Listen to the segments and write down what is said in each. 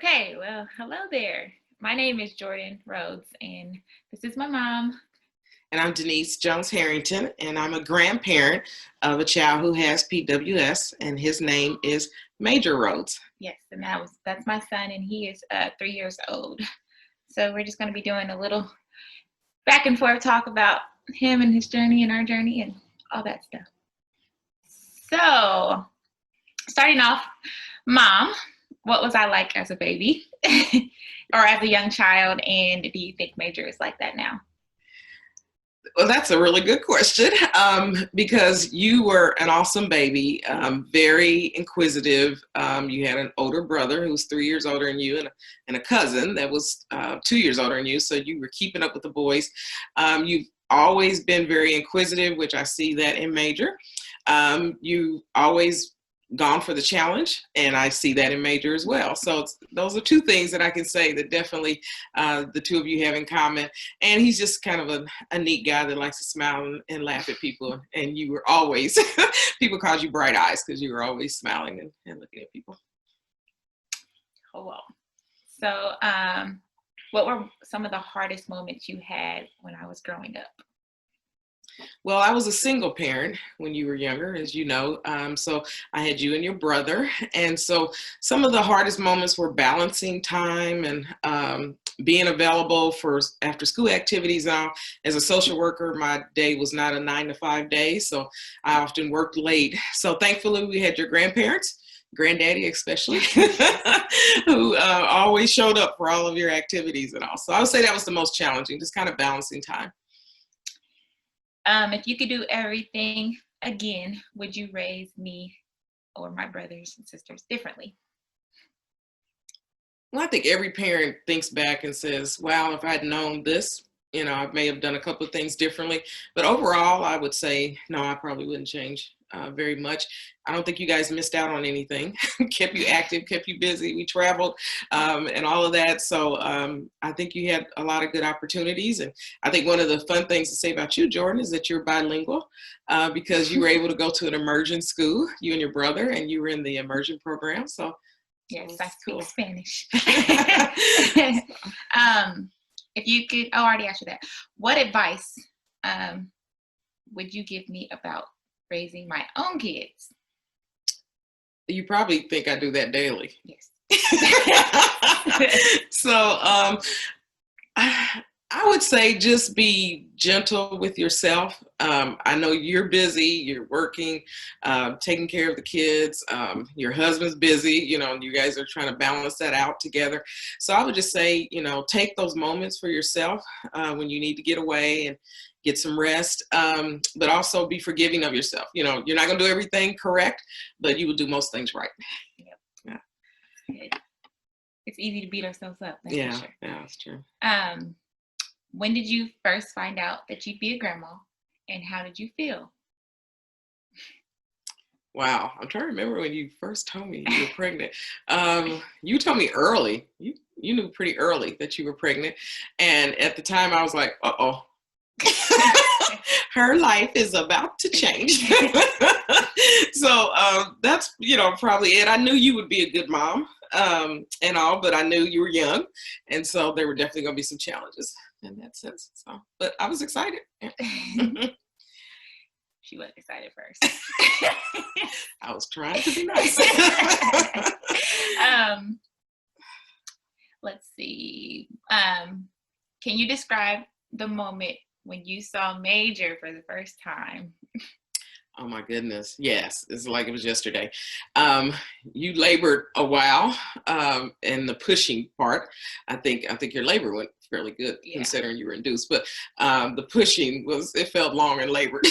Okay, well, hello there. My name is Jordan Rhodes, and this is my mom. And I'm Denise Jones-Harrington, and I'm a grandparent of a child who has PWS, and his name is Major Rhodes. Yes, and that's my son, and he is 3 years old. So we're just going to be doing a little back and forth talk about him and his journey and our journey and all that stuff. So, starting off, Mom, what was I like as a baby or as a young child, and do you think Major is like that now? Well, that's a really good question because you were an awesome baby, very inquisitive. You had an older brother who was 3 years older than you and a cousin that was 2 years older than you, so you were keeping up with the boys. You've always been very inquisitive, which I see that in Major. You always gone for the challenge, and I see that in Major as well. So those are two things that I can say that definitely the two of you have in common. And he's just kind of a neat guy that likes to smile and laugh at people. And you were always, people called you Bright Eyes because you were always smiling and looking at people. Oh, well. So what were some of the hardest moments you had when I was growing up? Well, I was a single parent when you were younger, as you know. So I had you and your brother. And so some of the hardest moments were balancing time and being available for after school activities. Now, as a social worker, my day was not a 9-to-5 day. So I often worked late. So thankfully, we had your grandparents, granddaddy especially, who always showed up for all of your activities and all. So I would say that was the most challenging, just kind of balancing time. If you could do everything again, would you raise me or my brothers and sisters differently? Well, I think every parent thinks back and says, wow, if I'd known this, I may have done a couple of things differently. But overall, I would say, no, I probably wouldn't change very much. I don't think you guys missed out on anything. Kept you active, kept you busy. We traveled and all of that. So I think you had a lot of good opportunities. And I think one of the fun things to say about you, Jordan, is that you're bilingual because you were able to go to an immersion school, you and your brother, and you were in the immersion program. So yes, I speak Spanish. If you could, I already asked you that. What advice would you give me about raising my own kids? You probably think I do that daily. Yes. So I would say just be gentle with yourself. I know you're busy, you're working, taking care of the kids. Your husband's busy, you guys are trying to balance that out together. So I would just say, take those moments for yourself when you need to get away and get some rest, but also be forgiving of yourself. You're not going to do everything correct, but you will do most things right. Yep. Yeah. It's easy to beat ourselves up. That's yeah, for sure. Yeah, that's true. When did you first find out that you'd be a grandma, and how did you feel? Wow, I'm trying to remember when you first told me you were pregnant. You told me early. You knew pretty early that you were pregnant, and at the time I was like, uh-oh. Her life is about to change. So that's probably it. I knew you would be a good mom and all, but I knew you were young, and so there were definitely going to be some challenges in that sense. So, but I was excited. She wasn't excited first. I was trying to be nice. Let's see. Can you describe the moment when you saw Major for the first time? Oh my goodness. Yes. It's like it was yesterday. You labored a while and the pushing part, I think your labor went fairly good considering you were induced, but the pushing it felt long and labored.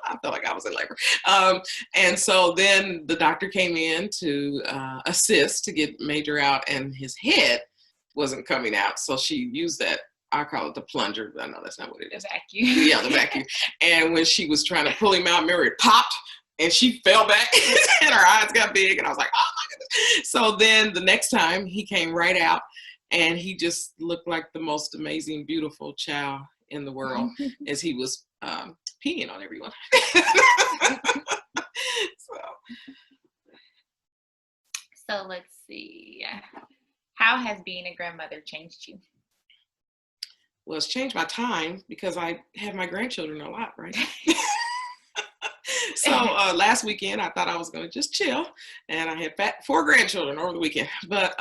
I felt like I was in labor. And so then the doctor came in to assist to get Major out, and his head wasn't coming out. So she used that, I call it the plunger, but I know that's not what it is. The vacuum. Yeah, the vacuum. And when she was trying to pull him out, remember it popped and she fell back and her eyes got big, and I was like, oh my goodness. So then the next time he came right out, and he just looked like the most amazing, beautiful child in the world as he was peeing on everyone. So let's see. How has being a grandmother changed you? Well, it's changed my time because I have my grandchildren a lot, right? So last weekend, I thought I was going to just chill, and I had 4 grandchildren over the weekend. But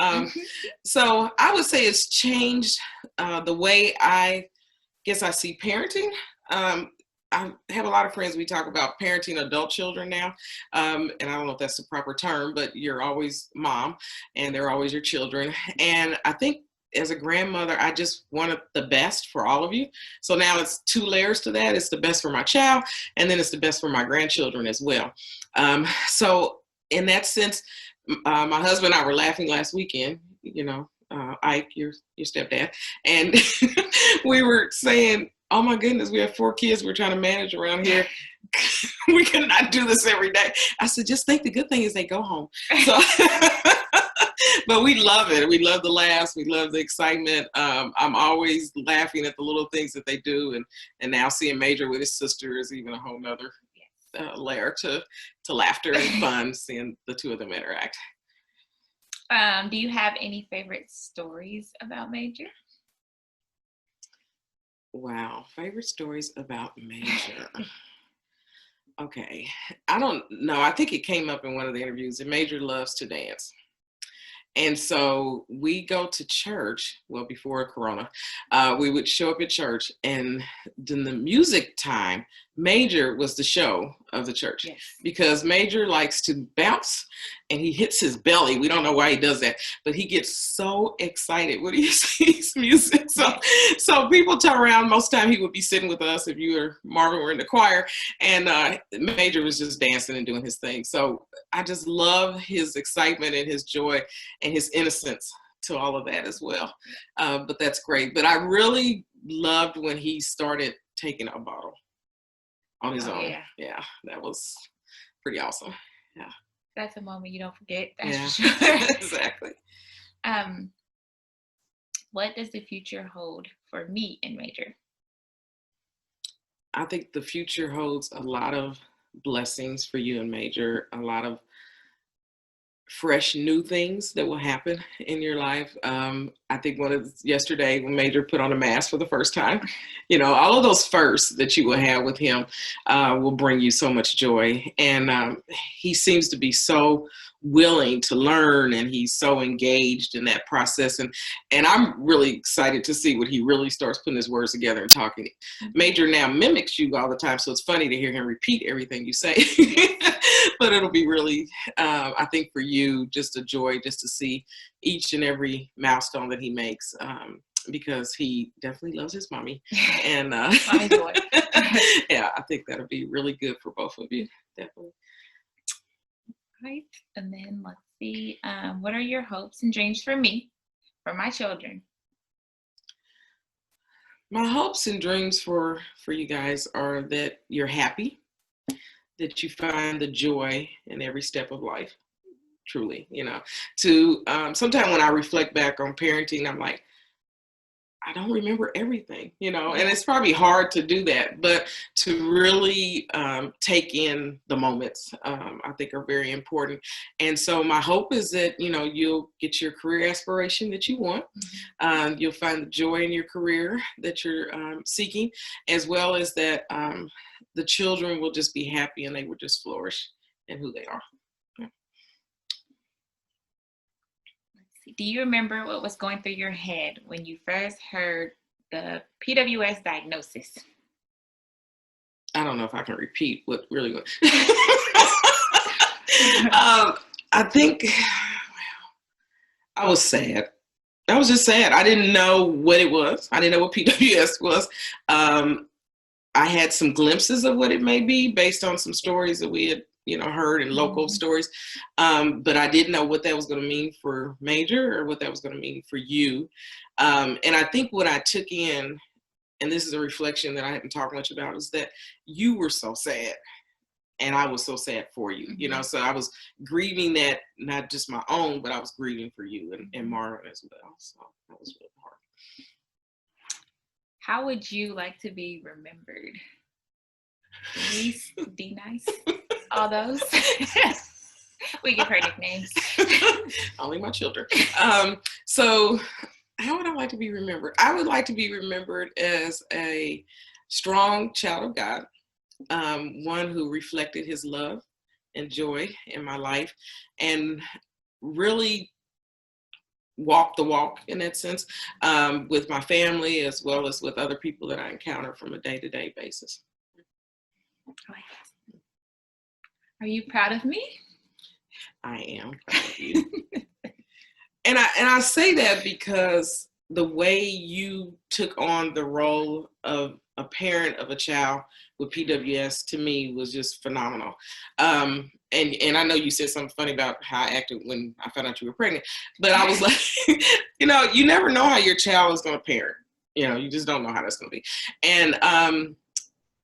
so I would say it's changed the way I guess I see parenting. I have a lot of friends, we talk about parenting adult children now. And I don't know if that's the proper term, but you're always mom and they're always your children. And I think as a grandmother, I just wanted the best for all of you. So now it's 2 layers to that. It's the best for my child, and then it's the best for my grandchildren as well. So in that sense, my husband and I were laughing last weekend, Ike, your stepdad, and we were saying, oh my goodness, we have 4 kids we're trying to manage around here. We cannot do this every day. I said, just think the good thing is they go home. So, but we love it. We love the laughs. We love the excitement. I'm always laughing at the little things that they do. And now seeing Major with his sister is even a whole nother layer to laughter and fun, seeing the 2 of them interact. Do you have any favorite stories about Major? Wow, favorite stories about Major. Okay, I don't know. I think it came up in one of the interviews that Major loves to dance. And so we go to church, well, before Corona, we would show up at church, and then the music time, Major was the show of the church. Yes. Because Major likes to bounce and he hits his belly. We don't know why he does that, but he gets so excited when he sees music. So people turn around. Most of the time he would be sitting with us if you or Marvin were in the choir, and Major was just dancing and doing his thing. So I just love his excitement and his joy and his innocence to all of that as well. But that's great. But I really loved when he started taking a bottle on his own. Yeah, that was pretty awesome. Yeah. That's a moment you don't forget. That's yeah. for sure. Exactly. What does the future hold for me and Major? I think the future holds a lot of blessings for you and Major, a lot of fresh new things that will happen in your life. I think yesterday when Major put on a mask for the first time, all of those firsts that you will have with him will bring you so much joy. And he seems to be so willing to learn, and he's so engaged in that process. And I'm really excited to see what he really starts putting his words together and talking. Major now mimics you all the time, so it's funny to hear him repeat everything you say. But it'll be really, I think for you, just a joy just to see each and every milestone that he makes, because he definitely loves his mommy. And Mommy boy. Yeah, I think that'll be really good for both of you, definitely. Right. And then let's see, what are your hopes and dreams for me, for my children? My hopes and dreams for you guys are that you're happy, that you find the joy in every step of life, truly, sometimes when I reflect back on parenting, I'm like, I don't remember everything, and it's probably hard to do that, but to really take in the moments, I think are very important. And so my hope is that, you'll get your career aspiration that you want. You'll find the joy in your career that you're seeking, as well as that the children will just be happy and they will just flourish in who they are. Do you remember what was going through your head when you first heard the PWS diagnosis? I don't know if I can repeat what really went. I think I was sad. I was just sad. I didn't know what it was. I didn't know what PWS was. I had some glimpses of what it may be based on some stories that we had heard in local stories. But I didn't know what that was going to mean for Major or what that was going to mean for you. And I think what I took in, and this is a reflection that I haven't talked much about, is that you were so sad and I was so sad for you, so I was grieving that, not just my own, but I was grieving for you and Marvin as well. So that was really hard. How would you like to be remembered? Denise, D nice, all those. We give her nicknames. Only my children. So how would I like to be remembered? I would like to be remembered as a strong child of God, one who reflected his love and joy in my life, and really walk the walk in that sense, with my family as well as with other people that I encounter from a day-to-day basis. Are you proud of me? I am proud of you. And I say that because the way you took on the role of a parent of a child with PWS, to me, was just phenomenal. And I know you said something funny about how I acted when I found out you were pregnant, but I was like, you never know how your child is going to parent. You just don't know how that's going to be. And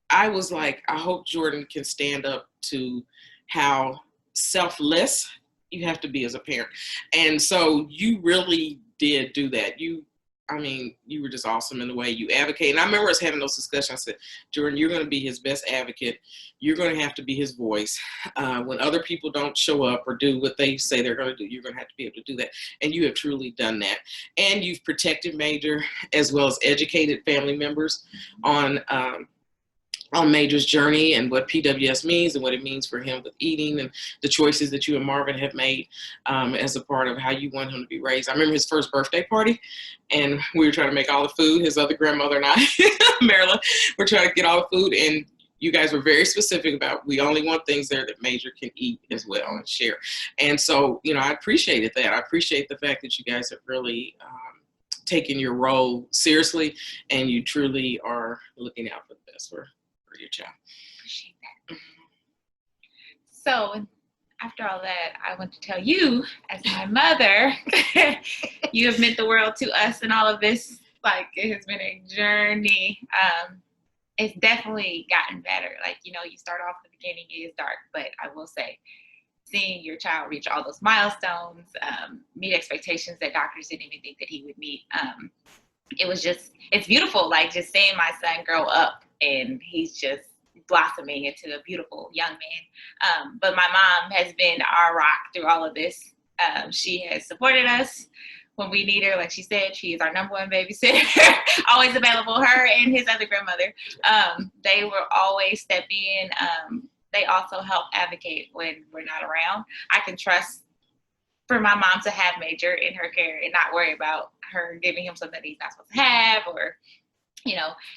I was like, I hope Jordan can stand up to how selfless you have to be as a parent. And so you really did do that. You were just awesome in the way you advocate. And I remember us having those discussions. I said, Jordan, you're going to be his best advocate. You're going to have to be his voice. When other people don't show up or do what they say they're going to do, you're going to have to be able to do that. And you have truly done that. And you've protected Major as well as educated family members on Major's journey and what PWS means and what it means for him with eating and the choices that you and Marvin have made as a part of how you want him to be raised. I remember his first birthday party, and we were trying to make all the food. His other grandmother and I, Marilyn, were trying to get all the food, and you guys were very specific about we only want things there that Major can eat as well and share. And so, I appreciated that. I appreciate the fact that you guys have really taken your role seriously, and you truly are looking out for the best for your child. Appreciate that. So after all that, I want to tell you, as my mother, you have meant the world to us and all of this. Like, it has been a journey. It's definitely gotten better. Like, you start off at the beginning, it is dark, but I will say, seeing your child reach all those milestones, meet expectations that doctors didn't even think that he would meet. It's beautiful. Like, just seeing my son grow up, and he's just blossoming into a beautiful young man. But my mom has been our rock through all of this. She has supported us when we need her. Like she said, she is our number one babysitter, always available. Her and his other grandmother, they will always step in. They also help advocate when we're not around. I can trust for my mom to have Major in her care and not worry about her giving him something that he's not supposed to have, or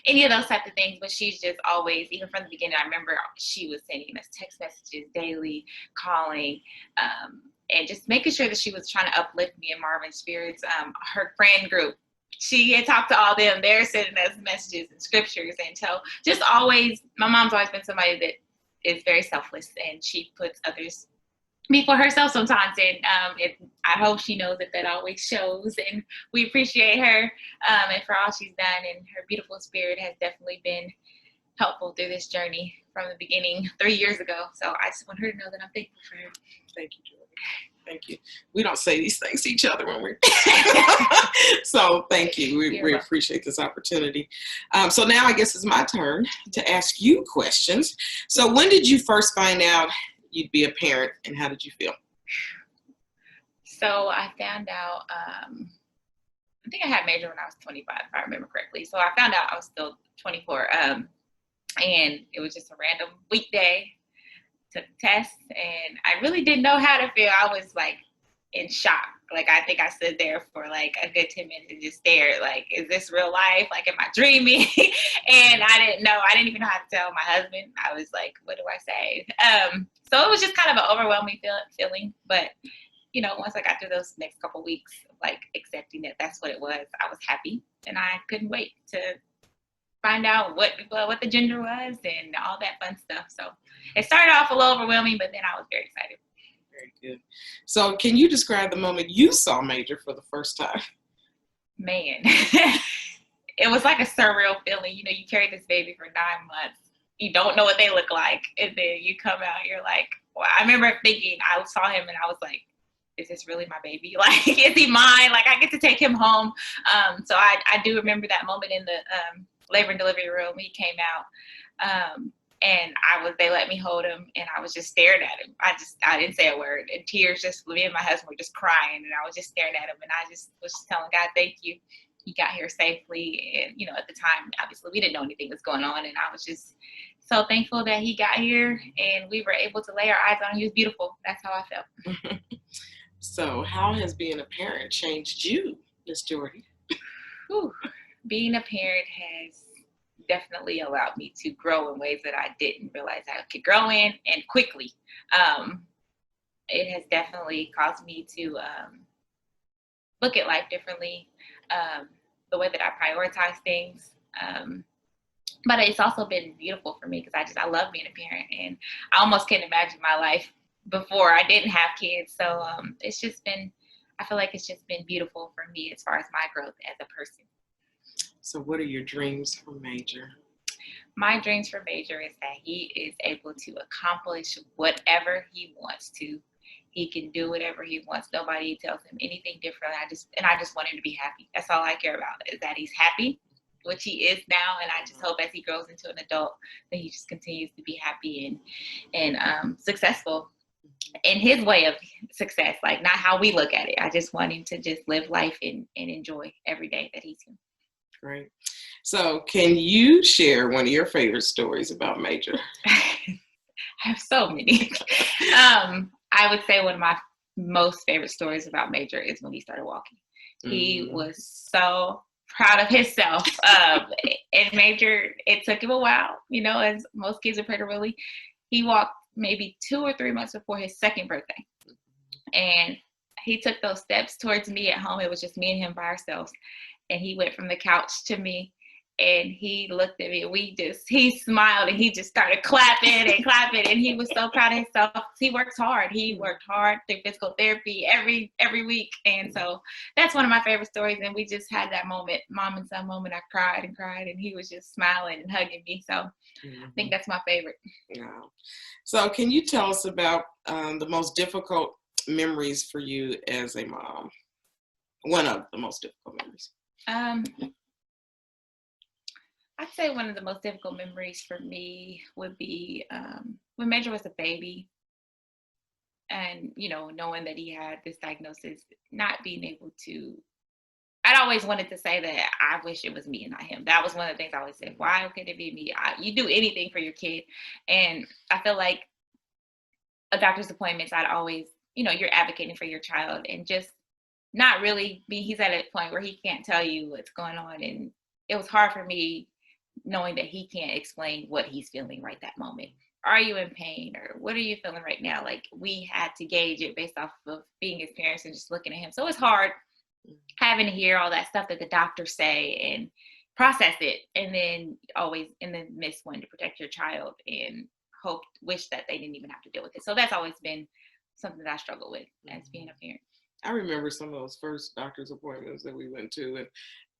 any of those types of things. But she's just always, even from the beginning, I remember she was sending us text messages daily, calling, and just making sure that she was trying to uplift me and Marvin's spirits. Her friend group, she had talked to all them. They're sending us messages and scriptures. And so just always, my mom's always been somebody that is very selfless, and she puts others before herself sometimes. And I hope she knows that always shows, and we appreciate her and for all she's done. And her beautiful spirit has definitely been helpful through this journey from the beginning 3 years ago. So I just want her to know that I'm thankful for her. Thank you, Jordan. Thank you. We don't say these things to each other when we're so thank you. We appreciate this opportunity. So now I guess it's my turn to ask you questions. So when did you first find out you'd be a parent, and how did you feel? So I found out, I think I had Major when I was 25, if I remember correctly. So I found out I was still 24, and it was just a random weekday. Took tests, and I really didn't know how to feel. I was like in shock. Like, I think I stood there for like a good 10 minutes and just stared, like, is this real life? Like, am I dreaming? And I didn't know. I didn't even know how to tell my husband. I was like, what do I say? So it was just kind of an overwhelming feeling. But, once I got through those next couple of weeks, like accepting that that's what it was, I was happy, and I couldn't wait to find out what the gender was and all that fun stuff. So it started off a little overwhelming, but then I was very excited. Very good. So can you describe the moment you saw Major for the first time? Man, it was like a surreal feeling. You carry this baby for 9 months. You don't know what they look like. And then you come out, you're like, wow. I remember thinking, I saw him and I was like, is this really my baby? Like, is he mine? Like, I get to take him home. So I do remember that moment in the labor and delivery room. He came out. And they let me hold him, and I was just staring at him. I didn't say a word, and tears just, me and my husband were just crying, and I was just staring at him, and I just was just telling God, thank you. He got here safely. And, at the time, obviously we didn't know anything was going on. And I was just so thankful that he got here and we were able to lay our eyes on him. He was beautiful. That's how I felt. So how has being a parent changed you, Miss Jordan? Whew. Being a parent has definitely allowed me to grow in ways that I didn't realize I could grow in, and quickly. It has definitely caused me to look at life differently, the way that I prioritize things. But it's also been beautiful for me because I love being a parent, and I almost can't imagine my life before I didn't have kids. So it's just been, I feel like it's just been beautiful for me as far as my growth as a person. So what are your dreams for Major? My dreams for Major is that he is able to accomplish whatever he wants to. He can do whatever he wants. Nobody tells him anything different. I just want him to be happy. That's all I care about, is that he's happy, which he is now. And I just hope as he grows into an adult that he just continues to be happy and successful in his way of success, like not how we look at it. I just want him to just live life and enjoy every day that he's here. Great. So can you share one of your favorite stories about Major? I have so many. I would say one of my most favorite stories about Major is when he started walking. He was so proud of himself. And Major, it took him a while, as most kids with Prader-Willi. He walked maybe 2 or 3 months before his second birthday. And he took those steps towards me at home. It was just me and him by ourselves. And he went from the couch to me, and he looked at me, and he smiled, and he just started clapping, and he was so proud of himself. He worked hard. He worked hard through physical therapy every week. And so that's one of my favorite stories. And we just had that moment, mom and son moment. I cried, and he was just smiling and hugging me. So I think that's my favorite. Yeah. So can you tell us about the most difficult memories for you as a mom? One of the most difficult memories. I'd say one of the most difficult memories for me would be when Major was a baby, and knowing that he had this diagnosis, not being able to. I'd always wanted to say that I wish it was me and not him. That was one of the things I always said. Why could it be me? You do anything for your kid, and I feel like a doctor's appointments, I'd always, you're advocating for your child, and just not really he's at a point where he can't tell you what's going on. And it was hard for me knowing that he can't explain what he's feeling right that moment. Are you in pain, or what are you feeling right now? Like, we had to gauge it based off of being his parents and just looking at him. So it's hard having to hear all that stuff that the doctors say and process it, and then always in the midst wanting to protect your child and wish that they didn't even have to deal with it. So that's always been something that I struggle with as being a parent. I remember some of those first doctor's appointments that we went to,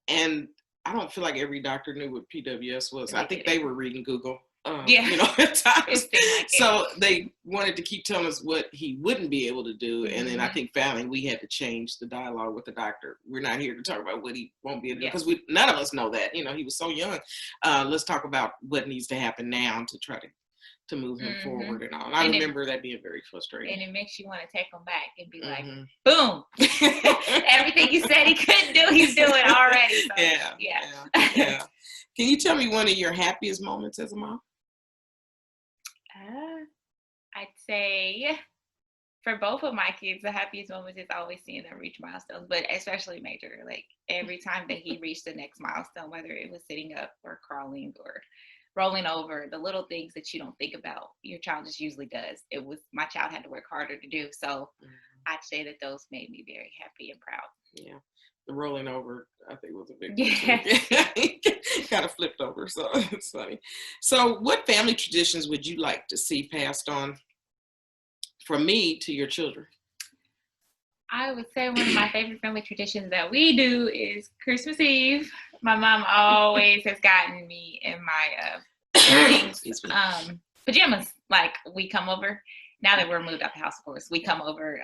and I don't feel like every doctor knew what PWS was. I think they were reading Google, at times. So they wanted to keep telling us what he wouldn't be able to do. And then I think finally we had to change the dialogue with the doctor. We're not here to talk about what he won't be able to do, because none of us know that. He was so young. Let's talk about what needs to happen now to try to move him forward and all. And I remember that being very frustrating. And it makes you want to take him back and be like, boom, everything you said he couldn't do, he's doing already. So, yeah. Can you tell me one of your happiest moments as a mom? I'd say for both of my kids, the happiest moment is always seeing them reach milestones, but especially Major. Like, every time that he reached the next milestone, whether it was sitting up or crawling or rolling over, the little things that you don't think about, your child just usually does. My child had to work harder to do. So I'd say that those made me very happy and proud. Yeah. The rolling over, I think, was a big one. Kind of flipped over. So it's funny. So what family traditions would you like to see passed on from me to your children? I would say one of my favorite family traditions that we do is Christmas Eve. My mom always has gotten me in my pajamas. Like, we come over, now that we're moved out the house, of course, we come over,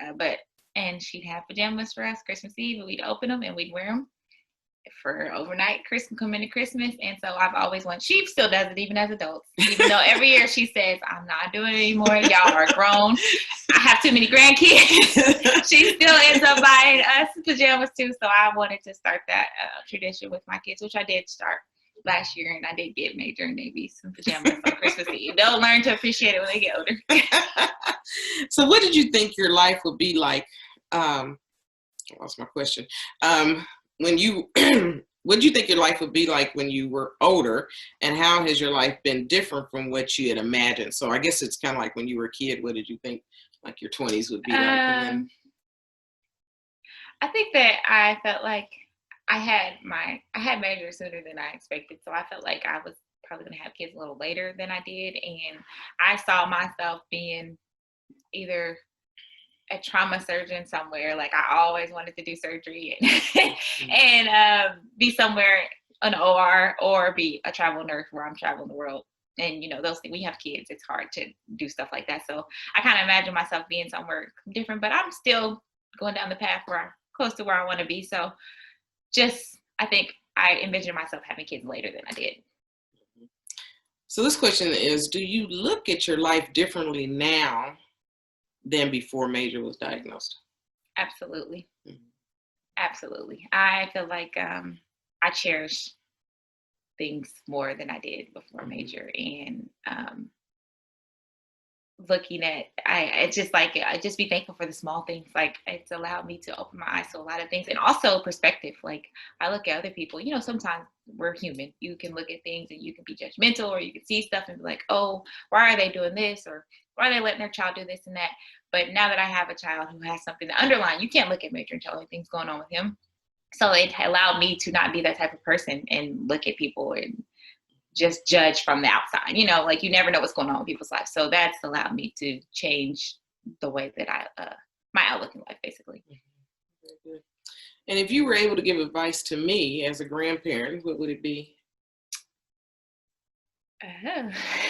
and she'd have pajamas for us Christmas Eve, and we'd open them and we'd wear them. for overnight Christmas, coming to Christmas. And so I've always wanted, she still does it even as adults, even though every year she says, I'm not doing it anymore. Y'all are grown. I have too many grandkids. She still ends up buying us pajamas too. So I wanted to start that tradition with my kids, which I did start last year. And I did get Major and Navy some pajamas on Christmas Eve. They'll learn to appreciate it when they get older. So what did you think your life would be like? I lost my question. When you, what did you think your life would be like when you were older, and how has your life been different from what you had imagined? So I guess it's kind of like when you were a kid, what did you think like your 20s would be like? And then... I think that I felt like I had Major sooner than I expected. So I felt like I was probably going to have kids a little later than I did. And I saw myself being either a trauma surgeon somewhere. Like I always wanted to do surgery and be somewhere an OR, or be a travel nurse where I'm traveling the world. And those things, we have kids, it's hard to do stuff like that. So I kind of imagine myself being somewhere different, but I'm still going down the path where I'm close to where I want to be. So I think I envision myself having kids later than I did. So this question is, do you look at your life differently now than before Major was diagnosed? Absolutely. Mm-hmm. Absolutely. I feel like I cherish things more than I did before Major, and looking at, I just be thankful for the small things. Like it's allowed me to open my eyes to a lot of things, and also perspective. Like I look at other people, sometimes we're human. You can look at things and you can be judgmental, or you can see stuff and be like, oh, why are they doing this? Or why are they letting their child do this and that? But now that I have a child who has something to underline, you can't look at Major and tell anything's going on with him. So it allowed me to not be that type of person and look at people and just judge from the outside. Like you never know what's going on with people's lives. So that's allowed me to change the way that my outlook in life, basically. Very good. And if you were able to give advice to me as a grandparent, what would it be?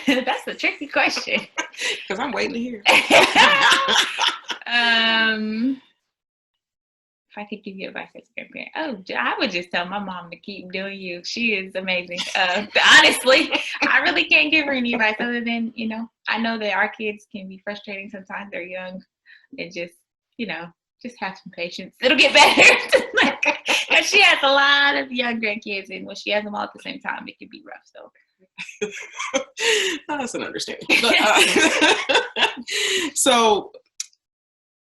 That's a tricky question. Because I'm waiting to hear. If I could give you advice as a grandparent, I would just tell my mom to keep doing you. She is amazing. Honestly, I really can't give her any advice other than, I know that our kids can be frustrating sometimes. They're young, and just have some patience. It'll get better. Because she has a lot of young grandkids, and when she has them all at the same time, it can be rough. So. That's an understanding. But, so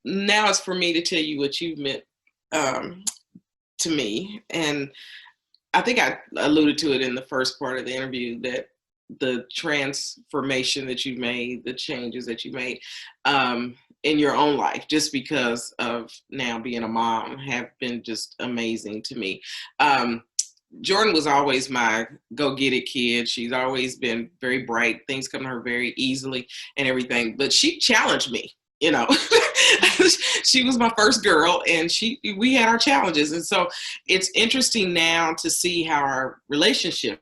now it's for me to tell you what you meant to me. And I think I alluded to it in the first part of the interview, that the transformation that you made, the changes that you made in your own life, just because of now being a mom, have been just amazing to me. Jordan was always my go-get-it kid. She's always been very bright. Things come to her very easily and everything. But she challenged me, She was my first girl, and we had our challenges. And so it's interesting now to see how our relationship.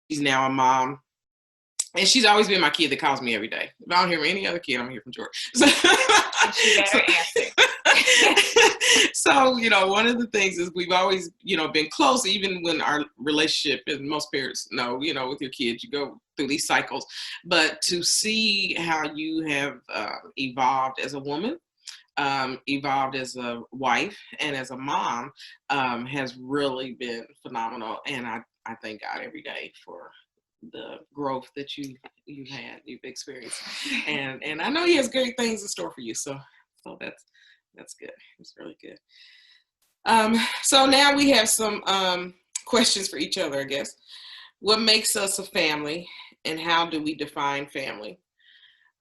She's now a mom. And she's always been my kid that calls me every day. If I don't hear from any other kid, I'm here from Jordan. So, one of the things is we've always, been close, even when our relationship, and most parents know, with your kids, you go through these cycles. But to see how you have evolved as a woman, evolved as a wife, and as a mom has really been phenomenal. And I thank God every day for the growth that you've experienced, and I know He has great things in store for you. So that's good. It's really good. So now we have some questions for each other, I guess. What makes us a family, and how do we define family?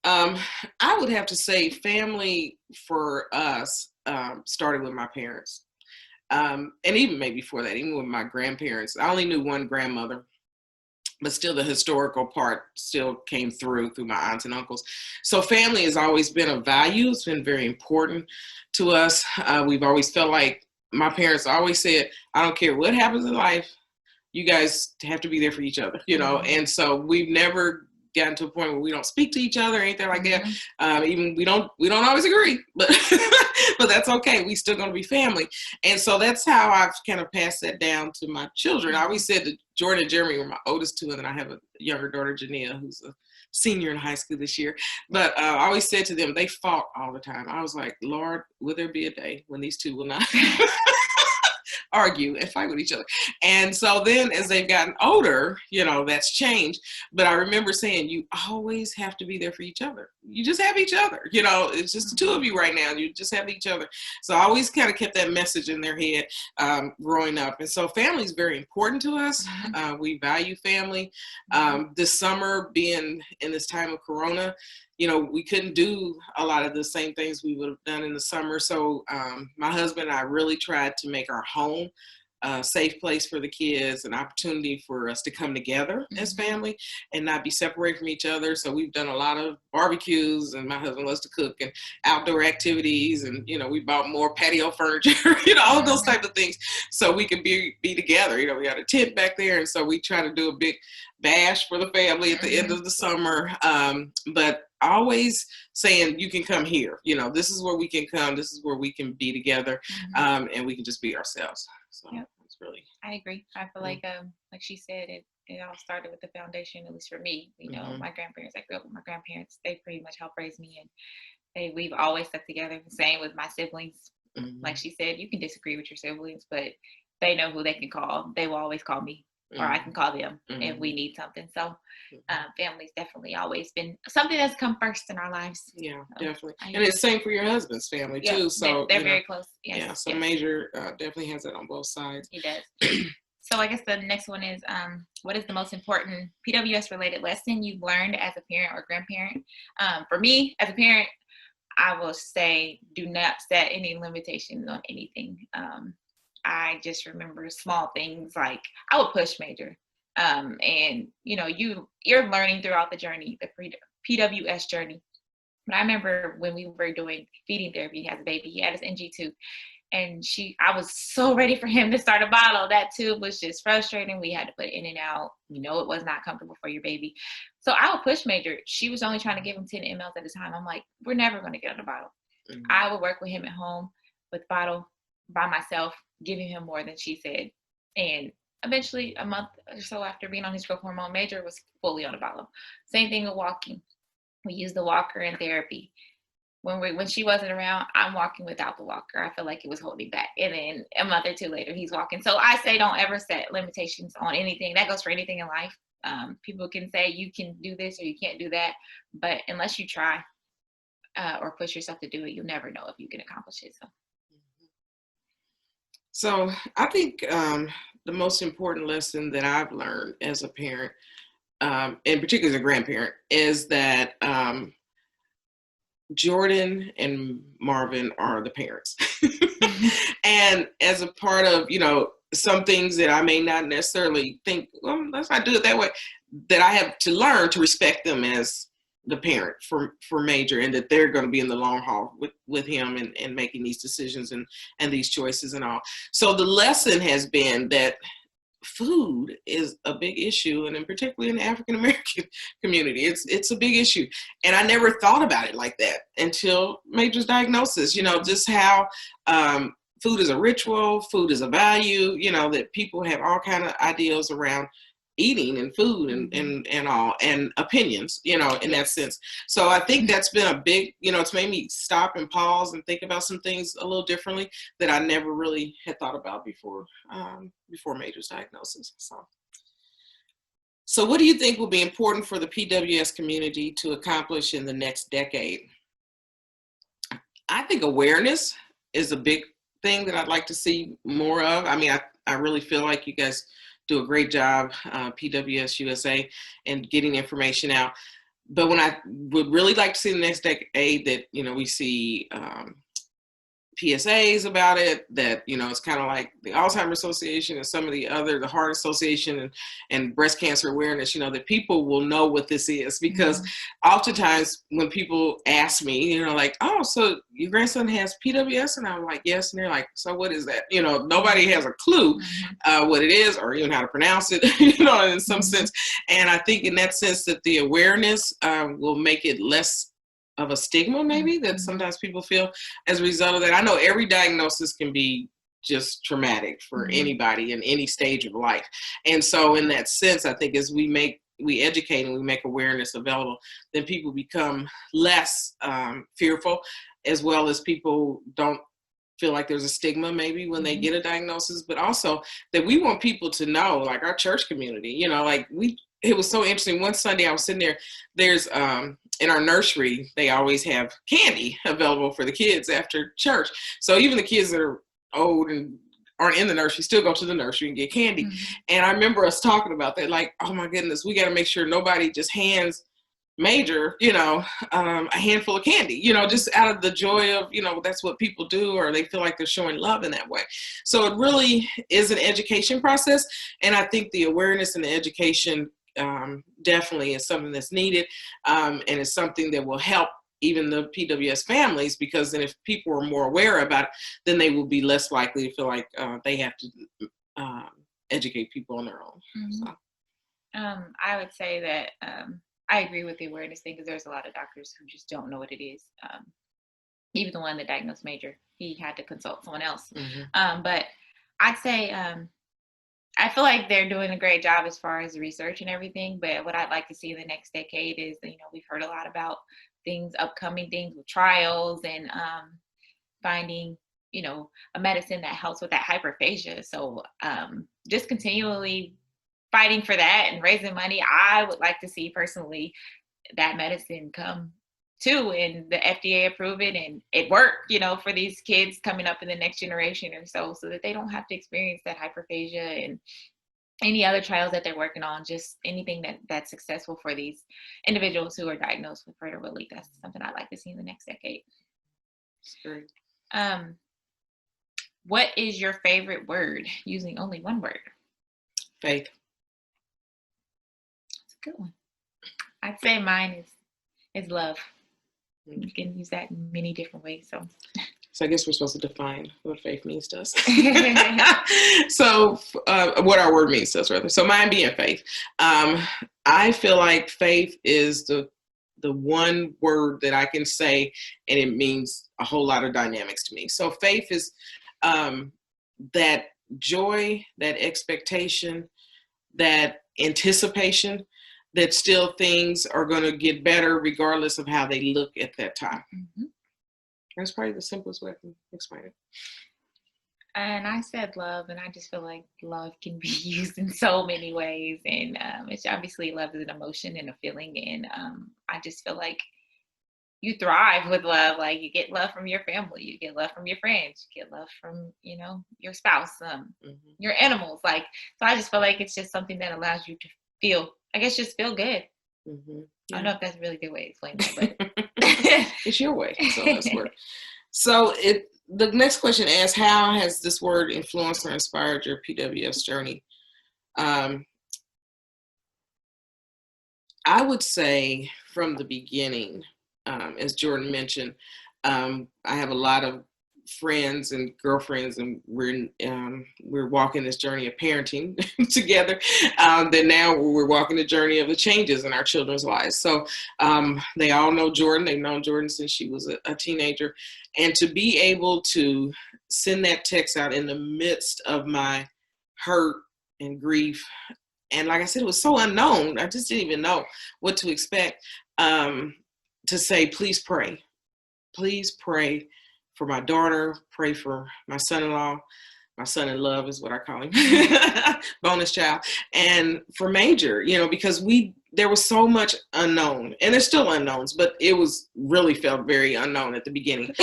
I would have to say family for us started with my parents, and even maybe before that, even with my grandparents. I only knew one grandmother, but still the historical part still came through my aunts and uncles. So family has always been a value. It's been very important to us. We've always felt like, my parents always said, I don't care what happens in life, you guys have to be there for each other, Mm-hmm. And so we've never gotten to a point where we don't speak to each other or anything like that. Even we don't always agree, but but that's okay. We still gonna be family. And so that's how I've kind of passed that down to my children. I always said that Jordan and Jeremy were my oldest two, and then I have a younger daughter, Jania, who's a senior in high school this year. But I always said to them, they fought all the time. I was like, Lord, will there be a day when these two will not argue and fight with each other? And so then as they've gotten older, you know, that's changed. But I remember saying, you always have to be there for each other. You just have each other. You know, it's just the two of you right now. You just have each other. So I always kind of kept that message in their head growing up. And so family is very important to us. We value family. This summer, being in this time of Corona, you know, we couldn't do a lot of the same things we would have done in the summer. So my husband and I really tried to make our home a safe place for the kids, an opportunity for us to come together as family and not be separated from each other. So we've done a lot of barbecues, and my husband loves to cook, and outdoor activities. And, you know, we bought more patio furniture, you know, all of those type of things so we could be together. You know, we got a tent back there. And so we try to do a big bash for the family at the end of the summer. But always saying, you can come here. You know, this is where we can come. This is where we can be together, and we can just be ourselves. So it's really. I agree. I feel like she said, it all started with the foundation, at least for me. You know, my grandparents, I grew up with my grandparents. They pretty much helped raise me, and we've always stuck together. The same with my siblings. Like she said, you can disagree with your siblings, but they know who they can call. They will always call me. Or I can call them if we need something. So family's definitely always been something that's come first in our lives. Yeah, so, definitely. And it's same for your husband's family too. So they're very close. Yes, yeah, so Major definitely has that on both sides. He does. So I guess the next one is, what is the most important PWS related lesson you've learned as a parent or grandparent? For me, as a parent, I will say, do not set any limitations on anything. I just remember small things like I would push Major. And, you know, you're learning throughout the journey, the PWS journey. But I remember when we were doing feeding therapy, he has a baby, he had his NG2. And I was so ready for him to start a bottle. That tube was just frustrating. We had to put it in and out. You know, it was not comfortable for your baby. So I would push Major. She was only trying to give him 10 mLs at a time. I'm like, we're never going to get on a bottle. I would work with him at home with bottle by myself, giving him more than she said. And eventually, a month or so after being on his growth hormone, Major was fully on a bottle. Same thing with walking. We used the walker in therapy. When she wasn't around, I'm walking without the walker. I feel like it was holding back. And then a month or two later, he's walking. So I say don't ever set limitations on anything. That goes for anything in life. People can say you can do this or you can't do that. But unless you try or push yourself to do it, you'll never know if you can accomplish it. So I think the most important lesson that I've learned as a parent, and particularly as a grandparent, is that Jordan and Marvin are the parents. And as a part of, you know, some things that I may not necessarily think, well, let's not do it that way, that I have to learn to respect them as the parent for Major, and that they're going to be in the long haul with him and making these decisions and these choices and all. So the lesson has been that food is a big issue, and in particularly in the African American community, it's a big issue. And I never thought about it like that until Major's diagnosis. You know, just how food is a ritual, food is a value. You know, that people have all kind of ideals around eating and food and all, and opinions, you know, in that sense. So I think that's been a big, you know, it's made me stop and pause and think about some things a little differently that I never really had thought about before Major's diagnosis. So what do you think will be important for the PWS community to accomplish in the next decade? I think awareness is a big thing that I'd like to see more of. I mean, I really feel like you guys do a great job, PWS USA, and getting information out. But when I would really like to see the next decade that, you know, we see PSAs about it, that, you know, it's kind of like the Alzheimer's Association and some of the other, the Heart Association and breast cancer awareness, you know, that people will know what this is. Because oftentimes when people ask me, you know, like, oh, so your grandson has PWS? And I'm like, yes. And they're like, so what is that? You know, nobody has a clue what it is or even how to pronounce it, you know, in some sense. And I think in that sense that the awareness will make it less of a stigma, maybe, that sometimes people feel as a result of that. I know every diagnosis can be just traumatic for anybody in any stage of life. And so in that sense, I think as we educate and we make awareness available, then people become less fearful, as well as people don't feel like there's a stigma maybe when they get a diagnosis, but also that we want people to know, like our church community, you know, like it was so interesting. One Sunday I was sitting there, there's in our nursery, they always have candy available for the kids after church. So even the kids that are old and aren't in the nursery still go to the nursery and get candy. And I remember us talking about that, like, oh my goodness, we got to make sure nobody just hands Major, you know, a handful of candy, you know, just out of the joy of, you know, that's what people do, or they feel like they're showing love in that way. So it really is an education process. And I think the awareness and the education definitely is something that's needed, and it's something that will help even the PWS families, because then if people are more aware about it, then they will be less likely to feel like they have to educate people on their own. So. I would say that I agree with the awareness thing, because there's a lot of doctors who just don't know what it is. Even the one that diagnosed Major, he had to consult someone else. But I'd say I feel like they're doing a great job as far as research and everything. But what I'd like to see in the next decade is, you know, we've heard a lot about upcoming things with trials and finding, you know, a medicine that helps with that hyperphagia. So just continually fighting for that and raising money. I would like to see personally that medicine come too, and the FDA approve it and it work, you know, for these kids coming up in the next generation or so that they don't have to experience that hyperphagia and any other trials that they're working on, just anything that's successful for these individuals who are diagnosed with Prader-Willi. That's something I'd like to see in the next decade. Great. What is your favorite word, using only one word? Faith. Good one. I'd say mine is love. You can use that in many different ways. So I guess we're supposed to define what faith means to us. So what our word means to us, rather. So mine being faith. I feel like faith is the one word that I can say, and it means a whole lot of dynamics to me. So faith is that joy, that expectation, that anticipation that still things are going to get better regardless of how they look at that time. That's probably the simplest way I can explain it. And I said love, and I just feel like love can be used in so many ways. And it's obviously love is an emotion and a feeling. And I just feel like you thrive with love. Like you get love from your family, you get love from your friends, you get love from, you know, your spouse, your animals. Like, so I just feel like it's just something that allows you to feel, I guess, just feel good. Yeah. I don't know if that's a really good way to explain that, but it's your way. So let's work. So the next question asks, how has this word influenced or inspired your PWS journey? I would say from the beginning, as Jordan mentioned, I have a lot of friends and girlfriends, and we're walking this journey of parenting together. That now we're walking the journey of the changes in our children's lives. So they all know Jordan. They've known Jordan since she was a teenager, and to be able to send that text out in the midst of my hurt and grief, and like I said, it was so unknown. I just didn't even know what to expect. To say, please pray for my daughter, pray for my son-in-law, my son-in-love is what I call him, bonus child, and for Major, you know, because there was so much unknown, and there's still unknowns, but it was really felt very unknown at the beginning.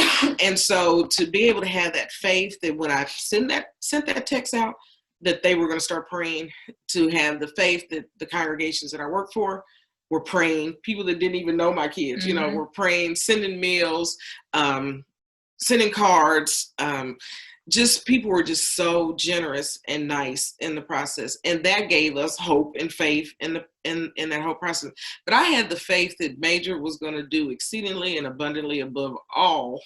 And so to be able to have that faith that when I sent that text out, that they were going to start praying, to have the faith that the congregations that I work for were praying, people that didn't even know my kids, you know, were praying, sending meals, sending cards. Just people were just so generous and nice in the process, and that gave us hope and faith in that whole process. But I had the faith that Major was going to do exceedingly and abundantly above all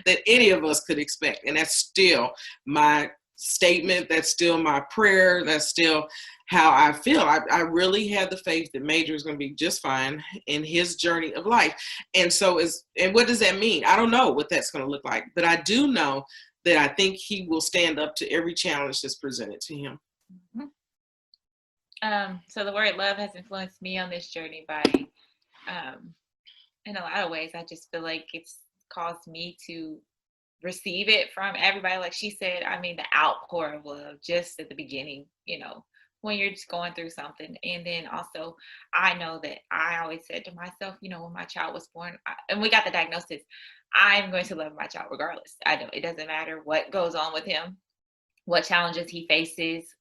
that any of us could expect, and that's still my statement. That's still my prayer. That's still how I feel. I really had the faith that Major is going to be just fine in his journey of life. And so and what does that mean? I don't know what that's going to look like, but I do know that I think he will stand up to every challenge that's presented to him. So the word love has influenced me on this journey by, in a lot of ways, I just feel like it's caused me to receive it from everybody. Like she said, I mean, the outpour of love just at the beginning, when you're just going through something. And then also, I know that I always said to myself, when my child was born, and we got the diagnosis, I'm going to love my child regardless. I know it doesn't matter what goes on with him, what challenges he faces.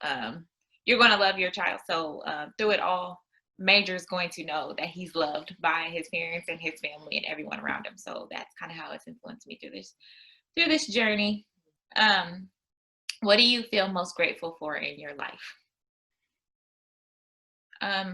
You're going to love your child. So through it all, Major's going to know that he's loved by his parents and his family and everyone around him. So that's kind of how it's influenced me through this journey. What do you feel most grateful for in your life? I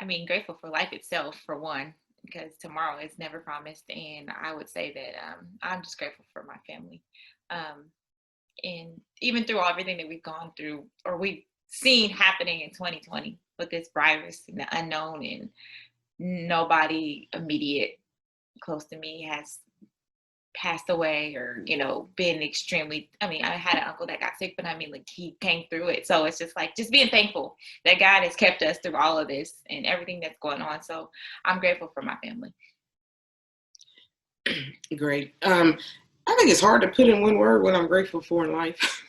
mean, grateful for life itself, for one, because tomorrow is never promised. And I would say that I'm just grateful for my family. And even through everything that we've gone through, or we've seen happening in 2020 with this virus and the unknown, and nobody immediate close to me has passed away or, been extremely, I had an uncle that got sick, but he came through it. So it's just like, just being thankful that God has kept us through all of this and everything that's going on. So I'm grateful for my family. Great. I think it's hard to put in one word what I'm grateful for in life,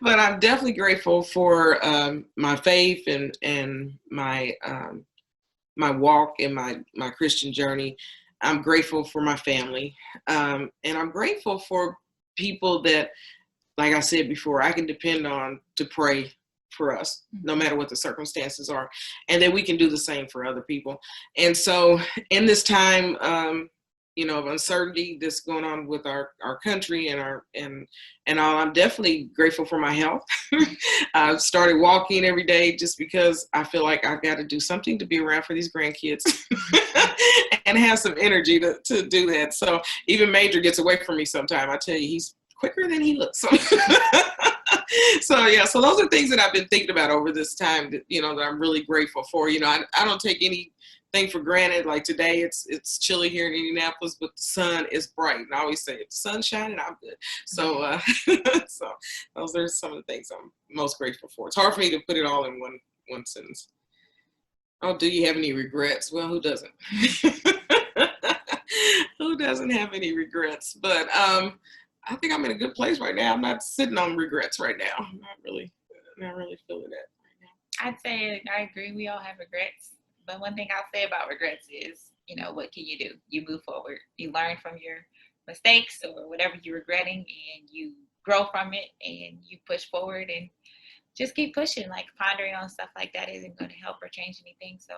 but I'm definitely grateful for my faith and my walk and my Christian journey. I'm grateful for my family. And I'm grateful for people that, like I said before, I can depend on to pray for us, no matter what the circumstances are, and that we can do the same for other people. And so in this time, of uncertainty that's going on with our country and all, I'm definitely grateful for my health. I've started walking every day just because I feel like I've got to do something to be around for these grandkids and have some energy to do that. So even Major gets away from me sometime. I tell you, he's quicker than he looks. So those are things that I've been thinking about over this time that, that I'm really grateful for. I don't take anything for granted. Like today, it's chilly here in Indianapolis, but the sun is bright. And I always say, if the sun's shining, I'm good. So, so those are some of the things I'm most grateful for. It's hard for me to put it all in one sentence. Oh, do you have any regrets? Well, who doesn't? Who doesn't have any regrets? But I think I'm in a good place right now. I'm not sitting on regrets right now. I'm not really feeling that right now. I'd say I agree. We all have regrets. But one thing I'll say about regrets is, what can you do? You move forward. You learn from your mistakes or whatever you're regretting, and you grow from it, and you push forward and just keep pushing. Like pondering on stuff like that isn't going to help or change anything. So,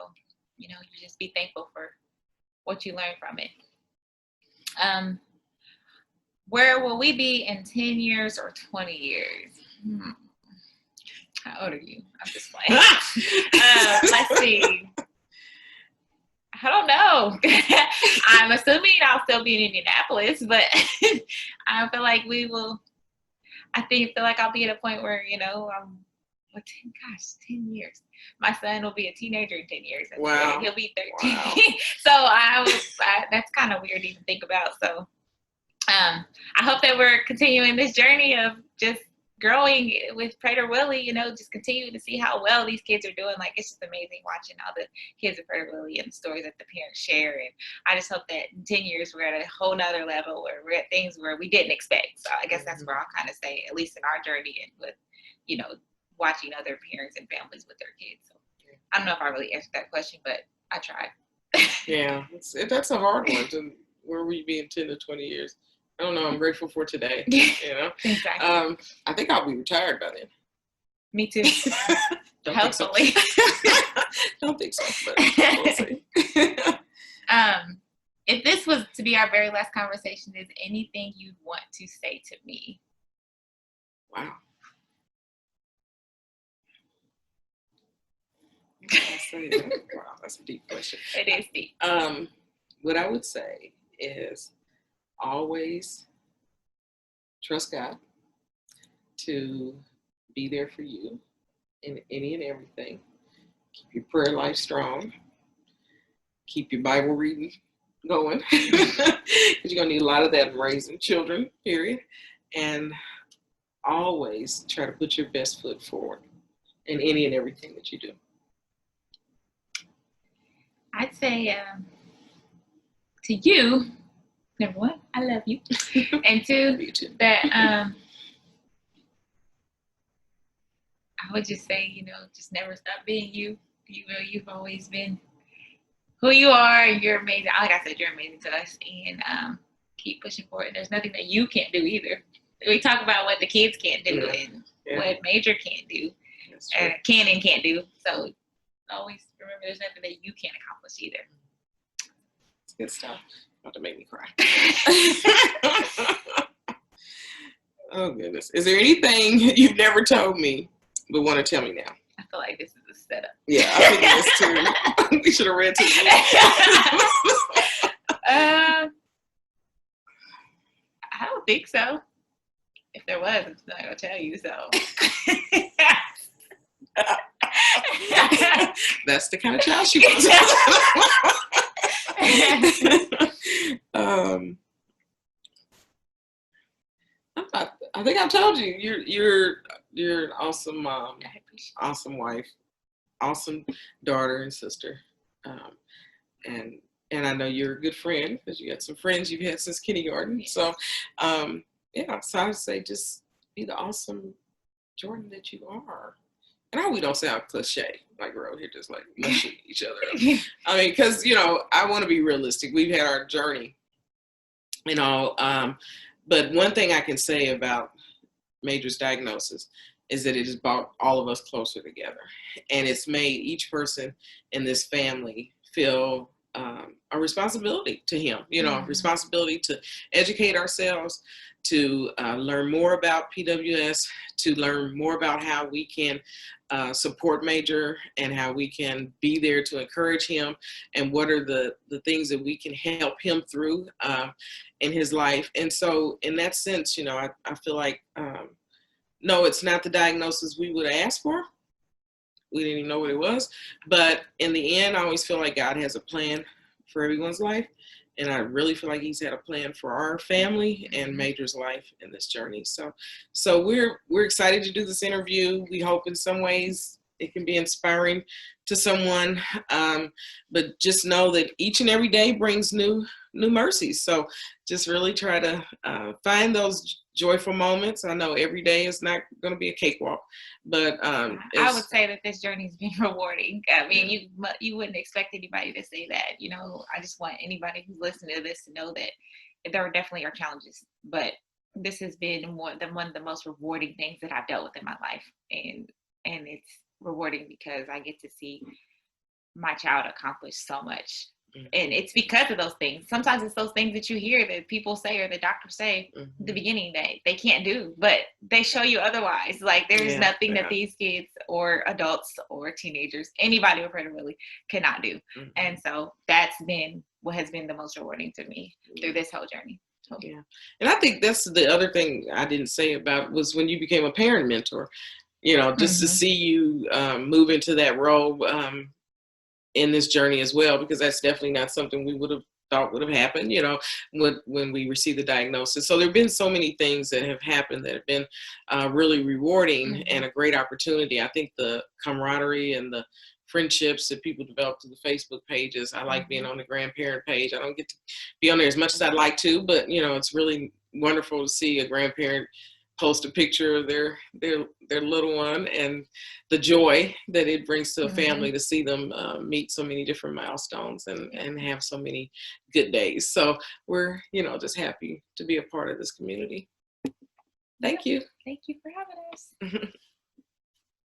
you just be thankful for what you learn from it. Where will we be in 10 years or 20 years? How old are you? I'm just playing. Let's see. I don't know. I'm assuming I'll still be in Indianapolis, but I feel like feel like I'll be at a point where, 10 years. My son will be a teenager in 10 years. Wow. He'll be 13. Wow. So that's kind of weird to even think about. So I hope that we're continuing this journey of just growing with Prader-Willi, just continuing to see how well these kids are doing. Like, it's just amazing watching all the kids with Prader-Willi and the stories that the parents share. And I just hope that in 10 years, we're at a whole nother level where we're at things where we didn't expect. So I guess that's where I'll kind of say, at least in our journey and with, watching other parents and families with their kids. So I don't know if I really answered that question, but I tried. Yeah, that's a hard one. Where will you be in 10 to 20 years? I don't know. I'm grateful for today. Exactly. I think I'll be retired by then. Me too. Hopefully. Don't think so, but we'll see. If this was to be our very last conversation, is anything you'd want to say to me? Wow. Wow, that's a deep question. It is deep. What I would say is always trust God to be there for you in any and everything. Keep your prayer life strong. Keep your Bible reading going, because you're going to need a lot of that in raising children, period. And always try to put your best foot forward in any and everything that you do. I'd say to you, number one, I love you. And two, that I would just say, just never stop being you. You've always been who you are, and you're amazing. Like I said, you're amazing to us, and keep pushing forward. There's nothing that you can't do either. We talk about what the kids can't do and what Major can't do, can and can't do. So always remember, there's nothing that you can't accomplish either. It's good stuff. About to make me cry. Oh goodness! Is there anything you've never told me but want to tell me now? I feel like this is a setup. Yeah, I think it is too. We should have read too. I don't think so. If there was, I'm not gonna tell you. So that's the kind of child she was. I think I told you you're an awesome mom, awesome wife, awesome daughter and sister, and I know you're a good friend because you got some friends you've had since kindergarten. So so I would say just be the awesome Jordan that you are. And I know we don't sound cliche, like we're out here just like mushing each other up. I mean, because I want to be realistic. We've had our journey, but one thing I can say about Major's diagnosis is that it has brought all of us closer together, and it's made each person in this family feel a responsibility to him. A responsibility to educate ourselves, to learn more about PWS, to learn more about how we can support Major and how we can be there to encourage him, and what are the things that we can help him through in his life. And so in that sense, I feel like, no, it's not the diagnosis we would have asked for. We didn't even know what it was. But in the end, I always feel like God has a plan for everyone's life. And I really feel like he's had a plan for our family and Major's life in this journey. So we're excited to do this interview. We hope in some ways it can be inspiring to someone. But just know that each and every day brings new mercies. So just really try to find those joyful moments. I know every day is not going to be a cakewalk, but I would say that this journey's been rewarding. I mean, you wouldn't expect anybody to say that. I just want anybody who's listening to this to know that there definitely are challenges, but this has been one of the most rewarding things that I've dealt with in my life, and it's rewarding because I get to see my child accomplish so much. And it's because of those things. Sometimes it's those things that you hear that people say or the doctors say at the beginning that they can't do, but they show you otherwise. Like there's nothing that these kids or adults or teenagers, anybody with Prader-Willi cannot do. And so that's been what has been the most rewarding to me through this whole journey. Yeah. And I think that's the other thing I didn't say about was when you became a parent mentor, just to see you move into that role in this journey as well, because that's definitely not something we would have thought would have happened, when we received the diagnosis. So there have been so many things that have happened that have been really rewarding and a great opportunity. I think the camaraderie and the friendships that people develop through the Facebook pages. I like being on the Grandparent page. I don't get to be on there as much as I'd like to, but it's really wonderful to see a grandparent post a picture of their little one and the joy that it brings to a family to see them meet so many different milestones and have so many good days. So we're, just happy to be a part of this community. Thank you. Thank you for having us.